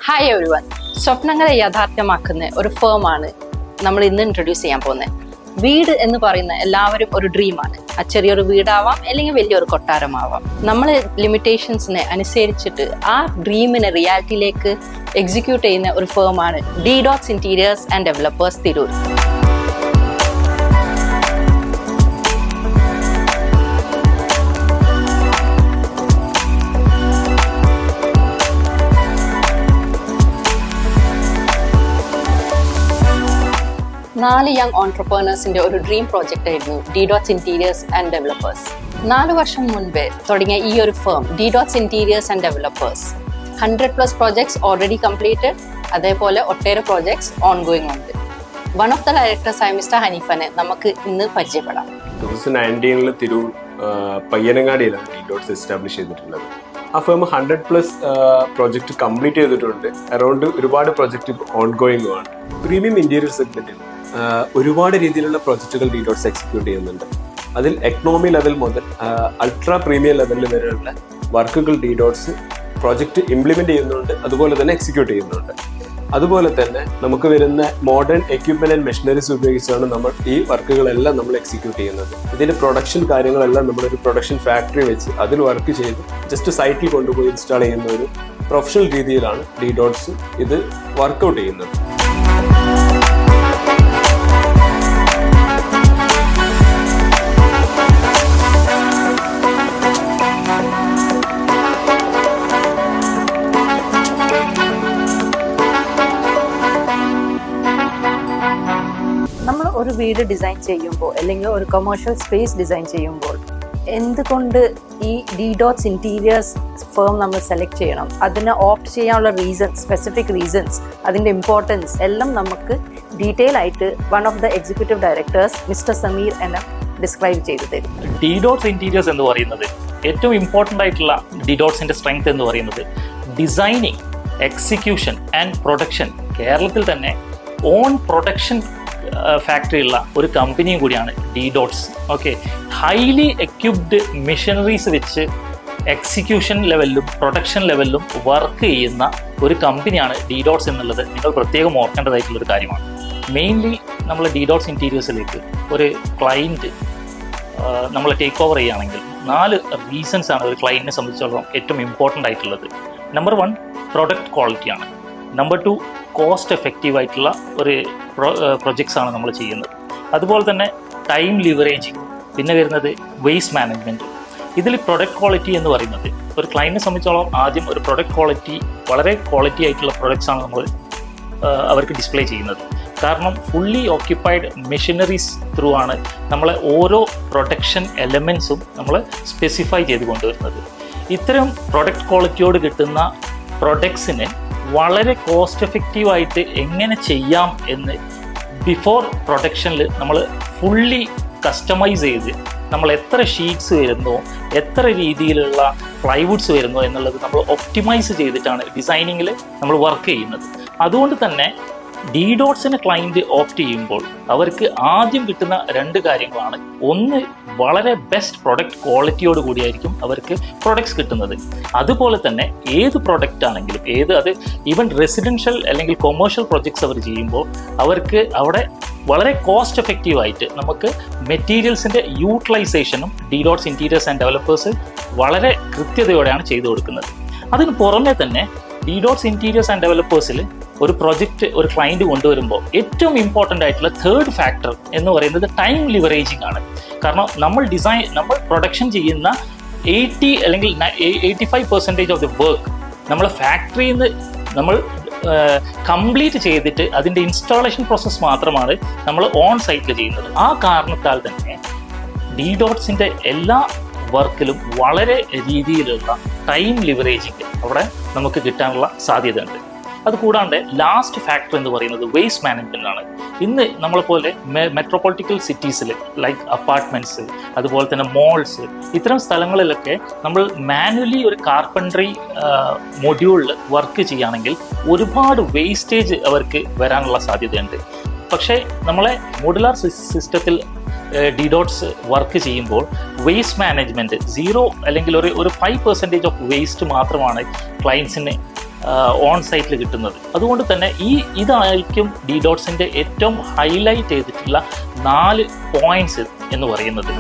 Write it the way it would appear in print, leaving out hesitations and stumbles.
Hi every one, സ്വപ്നങ്ങളെ യാഥാർത്ഥ്യമാക്കുന്ന ഒരു ഫേമാണ് നമ്മൾ ഇന്ന് ഇൻട്രൊഡ്യൂസ് ചെയ്യാൻ പോകുന്നത്. വീട് എന്ന് പറയുന്ന എല്ലാവരും ഒരു ഡ്രീമാണ്. അത് ചെറിയൊരു വീടാവാം, അല്ലെങ്കിൽ വലിയൊരു കൊട്ടാരമാവാം. നമ്മൾ ലിമിറ്റേഷൻസിനെ അനുസരിച്ചിട്ട് ആ ഡ്രീമിനെ റിയാലിറ്റിയിലേക്ക് എക്സിക്യൂട്ട് ചെയ്യുന്ന ഒരു ഫേമാണ് D-Dots interiors and developers Tirur. നാല് യങ് ഓൺട്രപ്രനേഴ്സിന്റെ ഒരു ഡ്രീം പ്രോജക്റ്റ് ആയിരുന്നു D-Dots ഇന്റീരിയേഴ്സ് ആൻഡ് ഡെവലപ്പേഴ്സ്. 4 വർഷം മുൻപേ തുടങ്ങിയ ഈ ഒരു firm D-Dots interiors and developers 100+ projects already completed, അതേപോലെ ഒട്ടേറെ പ്രോജക്ട്സ് ഓൺഗോയിങ് ഉണ്ട്. വൺ ഓഫ് ദ ഡയറക്ടേഴ്സ് ആയ മിസ്റ്റർ ഹനീഫനെ നമുക്ക് ഇന്ന് പരിചയപ്പെടാം. 2019 തിരൂർ പയ്യനങ്ങാടിയിലാണ് D-Dots എസ്റ്റാബ്ലിഷ് ചെയ്തിട്ടുള്ളത്. ആ ഫേം 100+ പ്രോജക്റ്റ് കംപ്ലീറ്റ് ചെയ്തിട്ടുണ്ട്. അറൗണ്ട് ഒരുപാട് പ്രോജക്റ്റ് ഓൺഗോയിങ്ങുമാണ്. പ്രീമിയം ഇന്റീരിയർ സെഗ്മെന്റിൽ ഒരുപാട് രീതിയിലുള്ള പ്രോജക്റ്റുകൾ D-Dots എക്സിക്യൂട്ട് ചെയ്യുന്നുണ്ട്. അതിൽ എക്കണോമി ലെവൽ മുതൽ അൾട്രാ പ്രീമിയം ലെവലിൽ വരെയുള്ള വർക്കുകൾ D-Dots പ്രോജക്റ്റ് ഇംപ്ലിമെന്റ് ചെയ്യുന്നുണ്ട്, അതുപോലെ തന്നെ എക്സിക്യൂട്ട് ചെയ്യുന്നുണ്ട്. അതുപോലെ തന്നെ നമുക്ക് വരുന്ന മോഡേൺ എക്യുപ്മെന്റ് ആൻഡ് മെഷീനറീസ് ഉപയോഗിച്ചാണ് നമ്മൾ ഈ വർക്കുകളെല്ലാം നമ്മൾ എക്സിക്യൂട്ട് ചെയ്യുന്നത്. ഇതിന്റെ പ്രൊഡക്ഷൻ കാര്യങ്ങളെല്ലാം നമ്മളൊരു പ്രൊഡക്ഷൻ ഫാക്ടറി വെച്ച് അതിൽ വർക്ക് ചെയ്ത് ജസ്റ്റ് സൈറ്റിൽ കൊണ്ടുപോയി ഇൻസ്റ്റാൾ ചെയ്യുന്ന ഒരു പ്രൊഫഷണൽ രീതിയിലാണ് D-Dots ഇത് വർക്കൗട്ട് ചെയ്യുന്നത്. നമ്മൾ ഒരു വീട് ഡിസൈൻ ചെയ്യുമ്പോൾ അല്ലെങ്കിൽ ഒരു കൊമേഴ്ഷ്യൽ സ്പേസ് ഡിസൈൻ ചെയ്യുമ്പോൾ എന്തുകൊണ്ട് ഈ D-Dots ഇന്റീരിയേഴ്സ് ഫേം നമ്മൾ സെലക്ട് ചെയ്യണം, അതിനെ ഓപ്റ്റ് ചെയ്യാനുള്ള റീസൺസ്, സ്പെസിഫിക് റീസൺസ്, അതിൻ്റെ ഇമ്പോർട്ടൻസ് എല്ലാം നമുക്ക് ഡീറ്റെയിൽ ആയിട്ട് one of the executive directors mister Sameer എന്നെ ഡിസ്ക്രൈബ് ചെയ്തു തരും. D-Dots ഇന്റീരിയേഴ്സ് എന്ന് പറയുന്നത് ഏറ്റവും ഇമ്പോർട്ടൻ്റ് ആയിട്ടുള്ള D-Dotsന്റെ സ്ട്രെങ്ത് എന്ന് പറയുന്നത് ഡിസൈനിങ്, എക്സിക്യൂഷൻ ആൻഡ് പ്രൊഡക്ഷൻ. കേരളത്തിൽ തന്നെ ഓൺ പ്രൊഡക്ഷൻ ഫാക്ടറി ഉള്ള ഒരു കമ്പനിയും കൂടിയാണ് D-Dots. Okay, highly equipped machineries വെച്ച് എക്സിക്യൂഷൻ ലെവലിലും പ്രൊഡക്ഷൻ ലെവലിലും വർക്ക് ചെയ്യുന്ന ഒരു കമ്പനിയാണ് D-Dots എന്നുള്ളത് നിങ്ങൾ പ്രത്യേകം ഓർക്കേണ്ടതായിട്ടുള്ളൊരു കാര്യമാണ്. മെയിൻലി നമ്മൾ D-Dots ഇന്റീരിയേഴ്സിലേക്ക് ഒരു ക്ലയൻറ്റ് നമ്മൾ ടേക്ക് ഓവർ ചെയ്യുകയാണെങ്കിൽ 4 റീസൺസ് ആണ് ഒരു ക്ലയൻറ്റിനെ സംബന്ധിച്ചിടത്തോളം ഏറ്റവും ഇമ്പോർട്ടൻ്റ് ആയിട്ടുള്ളത്. നമ്പർ 1 പ്രൊഡക്റ്റ് ക്വാളിറ്റിയാണ്. നമ്പർ 2 കോസ്റ്റ് എഫക്റ്റീവ് ആയിട്ടുള്ള ഒരു പ്രൊജക്ട്സ് ആണ് നമ്മൾ ചെയ്യുന്നത്. അതുപോലെ തന്നെ ടൈം ലിവറേജിങ്, പിന്നെ വരുന്നത് വേസ്റ്റ് മാനേജ്മെൻറ്റ്. ഇതിൽ പ്രൊഡക്റ്റ് ക്വാളിറ്റി എന്ന് പറയുന്നത് ഒരു ക്ലയൻറ്റിനെ സംബന്ധിച്ചോളം ആദ്യം ഒരു പ്രൊഡക്റ്റ് ക്വാളിറ്റി, വളരെ ക്വാളിറ്റി ആയിട്ടുള്ള പ്രൊഡക്ട്സ് ആണ് നമ്മൾ അവർക്ക് ഡിസ്പ്ലേ ചെയ്യുന്നത്. കാരണം ഫുള്ളി ഓക്യുപ്പൈഡ് മെഷീനറീസ് ത്രൂ ആണ് നമ്മളെ ഓരോ പ്രൊഡക്ഷൻ എലമെൻസും നമ്മൾ സ്പെസിഫൈ ചെയ്ത് കൊണ്ടുവരുന്നത്. ഇത്തരം പ്രൊഡക്റ്റ് ക്വാളിറ്റിയോട് കിട്ടുന്ന പ്രൊഡക്ട്സിന് വളരെ കോസ്റ്റ് എഫക്റ്റീവായിട്ട് എങ്ങനെ ചെയ്യാം എന്ന് ബിഫോർ പ്രൊഡക്ഷനിൽ നമ്മൾ ഫുള്ളി കസ്റ്റമൈസ് ചെയ്ത് നമ്മൾ എത്ര ഷീറ്റ്സ് വരുന്നോ, എത്ര രീതിയിലുള്ള പ്ലൈവുഡ്സ് വരുന്നോ എന്നുള്ളത് നമ്മൾ ഒപ്റ്റിമൈസ് ചെയ്തിട്ടാണ് ഡിസൈനിങ്ങിൽ നമ്മൾ വർക്ക് ചെയ്യുന്നത്. അതുകൊണ്ട് തന്നെ D-Dotsനെ ക്ലയൻറ്റ് ഓപ്റ്റ് ചെയ്യുമ്പോൾ അവർക്ക് ആദ്യം കിട്ടുന്ന 2 കാര്യങ്ങളാണ്. ഒന്ന്, വളരെ ബെസ്റ്റ് പ്രൊഡക്റ്റ് ക്വാളിറ്റിയോട് കൂടിയായിരിക്കും അവർക്ക് പ്രൊഡക്ട്സ് കിട്ടുന്നത്. അതുപോലെ തന്നെ ഏത് പ്രൊഡക്റ്റ് ആണെങ്കിലും, അത് ഈവൻ റെസിഡൻഷ്യൽ അല്ലെങ്കിൽ കൊമേഴ്ഷ്യൽ പ്രൊജക്ട്സ് അവർ ചെയ്യുമ്പോൾ അവർക്ക് അവിടെ വളരെ കോസ്റ്റ് എഫക്റ്റീവായിട്ട് നമുക്ക് മെറ്റീരിയൽസിൻ്റെ യൂട്ടിലൈസേഷനും D-Dots ഇന്റീരിയേഴ്സ് ആൻഡ് ഡെവലപ്പേഴ്സ് വളരെ കൃത്യതയോടെയാണ് ചെയ്തു കൊടുക്കുന്നത്. അതിന് പുറമെ തന്നെ D-Dots ഇന്റീരിയേഴ്സ് ആൻഡ് ഡെവലപ്പേഴ്സിൽ ഒരു പ്രൊജക്റ്റ് ഒരു ക്ലയൻറ്റ് കൊണ്ടുവരുമ്പോൾ ഏറ്റവും ഇമ്പോർട്ടൻ്റ് ആയിട്ടുള്ള 3rd ഫാക്ടർ എന്ന് പറയുന്നത് ടൈം ലിവറേജിങ് ആണ്. കാരണം നമ്മൾ പ്രൊഡക്ഷൻ ചെയ്യുന്ന 80 അല്ലെങ്കിൽ 85% ഓഫ് ദി വർക്ക് നമ്മൾ ഫാക്ടറിയിൽ നിന്ന് നമ്മൾ കംപ്ലീറ്റ് ചെയ്തിട്ട് അതിൻ്റെ ഇൻസ്റ്റാളേഷൻ പ്രോസസ്സ് മാത്രമാണ് നമ്മൾ ഓൺ സൈറ്റിൽ ചെയ്യുന്നത്. ആ കാരണത്താൽ തന്നെ D-Dotsന്റെ എല്ലാ വർക്കിലും വളരെ രീതിയിലുള്ള ടൈം ലിവറേജിങ് അവിടെ നമുക്ക് കിട്ടാനുള്ള സാധ്യതയുണ്ട്. അതുകൂടാണ്ട് ലാസ്റ്റ് ഫാക്ടർ എന്ന് പറയുന്നത് വേസ്റ്റ് മാനേജ്മെൻ്റ് ആണ്. ഇന്ന് നമ്മളെപ്പോലെ മെട്രോപൊളിറ്റിക്കൽ സിറ്റീസിൽ ലൈക്ക് അപ്പാർട്ട്മെൻറ്റ്സ്, അതുപോലെ തന്നെ മോൾസ്, ഇത്തരം സ്ഥലങ്ങളിലൊക്കെ നമ്മൾ മാനുവലി ഒരു കാർപ്പൻട്രി മൊഡ്യൂളിൽ വർക്ക് ചെയ്യുകയാണെങ്കിൽ ഒരുപാട് വേസ്റ്റേജ് അവർക്ക് വരാനുള്ള സാധ്യതയുണ്ട്. പക്ഷേ നമ്മളെ മോഡുലാർ സിസ്റ്റത്തിൽ D-Dots വർക്ക് ചെയ്യുമ്പോൾ വേസ്റ്റ് മാനേജ്മെൻറ്റ് 0 അല്ലെങ്കിൽ ഒരു 5% ഓഫ് വേസ്റ്റ് മാത്രമാണ് ക്ലയൻസിന് ഓൺ സൈറ്റിൽ കിട്ടുന്നത്. അതുകൊണ്ട് തന്നെ ഇതായിരിക്കും DDotsന്റെ ഏറ്റവും ഹൈലൈറ്റ് ചെയ്തിട്ടുള്ള 4 പോയിന്റ്സ് എന്ന് പറയുന്നത്.